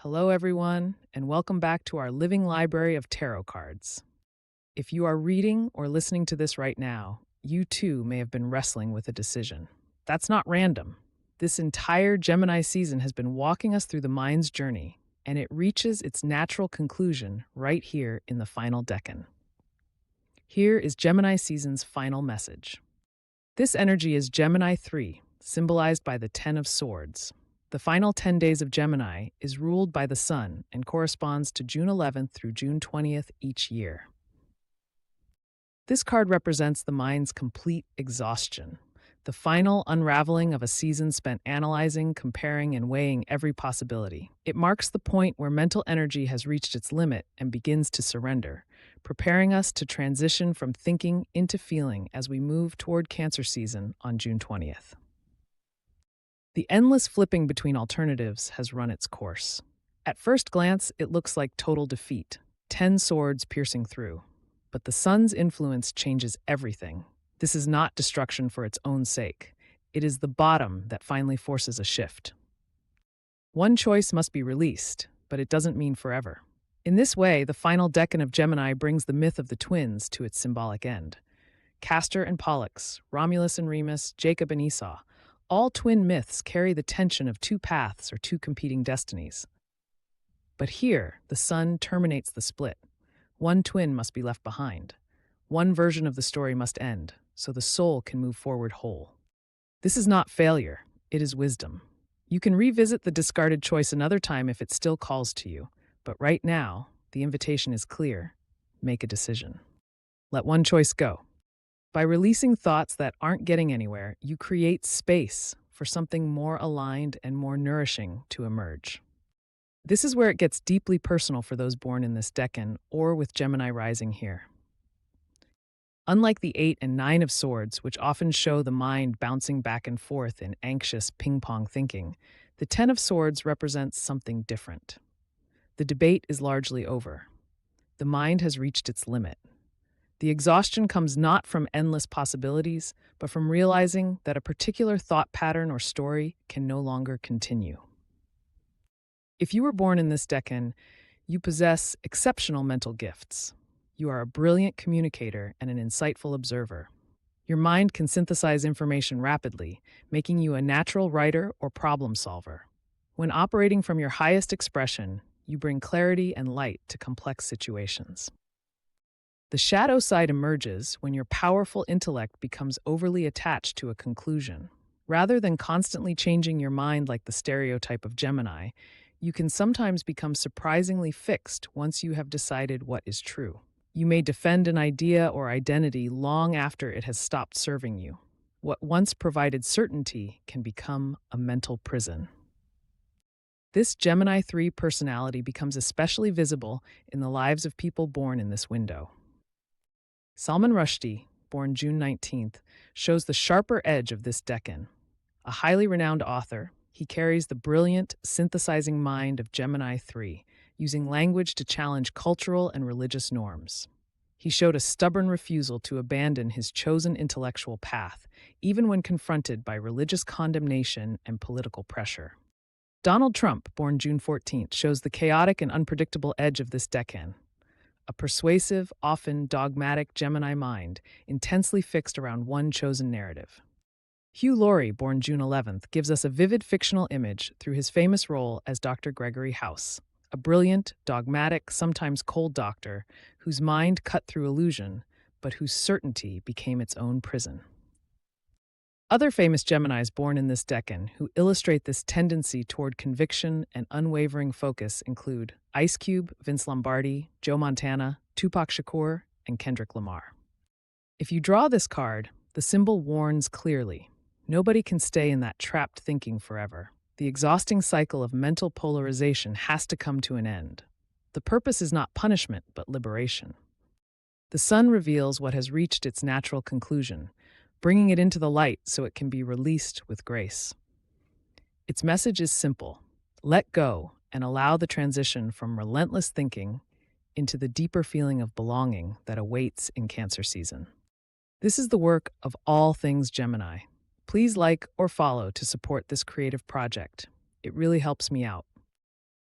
Hello, everyone, and welcome back to our living library of tarot cards. If you are reading or listening to this right now, you too may have been wrestling with a decision. That's not random. This entire Gemini season has been walking us through the mind's journey, and it reaches its natural conclusion right here in the final decan. Here is Gemini season's final message. This energy is Gemini 3, symbolized by the Ten of Swords. The final 10 days of Gemini is ruled by the Sun and corresponds to June 11th through June 20th each year. This card represents the mind's complete exhaustion, the final unraveling of a season spent analyzing, comparing, and weighing every possibility. It marks the point where mental energy has reached its limit and begins to surrender, preparing us to transition from thinking into feeling as we move toward Cancer season on June 20th. The endless flipping between alternatives has run its course. At first glance, it looks like total defeat, 10 swords piercing through. But the sun's influence changes everything. This is not destruction for its own sake. It is the bottom that finally forces a shift. One choice must be released, but it doesn't mean forever. In this way, the final decan of Gemini brings the myth of the twins to its symbolic end. Castor and Pollux, Romulus and Remus, Jacob and Esau, all twin myths carry the tension of two paths or two competing destinies. But here, the sun terminates the split. One twin must be left behind. One version of the story must end, so the soul can move forward whole. This is not failure, it is wisdom. You can revisit the discarded choice another time if it still calls to you, but right now, the invitation is clear. Make a decision. Let one choice go. By releasing thoughts that aren't getting anywhere, you create space for something more aligned and more nourishing to emerge. This is where it gets deeply personal for those born in this decan or with Gemini rising here. Unlike the 8 and 9 of Swords, which often show the mind bouncing back and forth in anxious ping-pong thinking, the 10 of Swords represents something different. The debate is largely over. The mind has reached its limit. The exhaustion comes not from endless possibilities, but from realizing that a particular thought pattern or story can no longer continue. If you were born in this decan, you possess exceptional mental gifts. You are a brilliant communicator and an insightful observer. Your mind can synthesize information rapidly, making you a natural writer or problem solver. When operating from your highest expression, you bring clarity and light to complex situations. The shadow side emerges when your powerful intellect becomes overly attached to a conclusion. Rather than constantly changing your mind like the stereotype of Gemini, you can sometimes become surprisingly fixed once you have decided what is true. You may defend an idea or identity long after it has stopped serving you. What once provided certainty can become a mental prison. This Gemini 3 personality becomes especially visible in the lives of people born in this window. Salman Rushdie, born June 19th, shows the sharper edge of this decan. A highly renowned author, he carries the brilliant, synthesizing mind of Gemini 3, using language to challenge cultural and religious norms. He showed a stubborn refusal to abandon his chosen intellectual path, even when confronted by religious condemnation and political pressure. Donald Trump, born June 14th, shows the chaotic and unpredictable edge of this decan. A persuasive, often dogmatic Gemini mind, intensely fixed around one chosen narrative. Hugh Laurie, born June 11th, gives us a vivid fictional image through his famous role as Dr. Gregory House, a brilliant, dogmatic, sometimes cold doctor whose mind cut through illusion, but whose certainty became its own prison. Other famous Geminis born in this decan who illustrate this tendency toward conviction and unwavering focus include Ice Cube, Vince Lombardi, Joe Montana, Tupac Shakur, and Kendrick Lamar. If you draw this card, the symbol warns clearly. Nobody can stay in that trapped thinking forever. The exhausting cycle of mental polarization has to come to an end. The purpose is not punishment, but liberation. The sun reveals what has reached its natural conclusion, bringing it into the light so it can be released with grace. Its message is simple: let go and allow the transition from relentless thinking into the deeper feeling of belonging that awaits in Cancer season. This is the work of all things Gemini. Please like or follow to support this creative project. It really helps me out.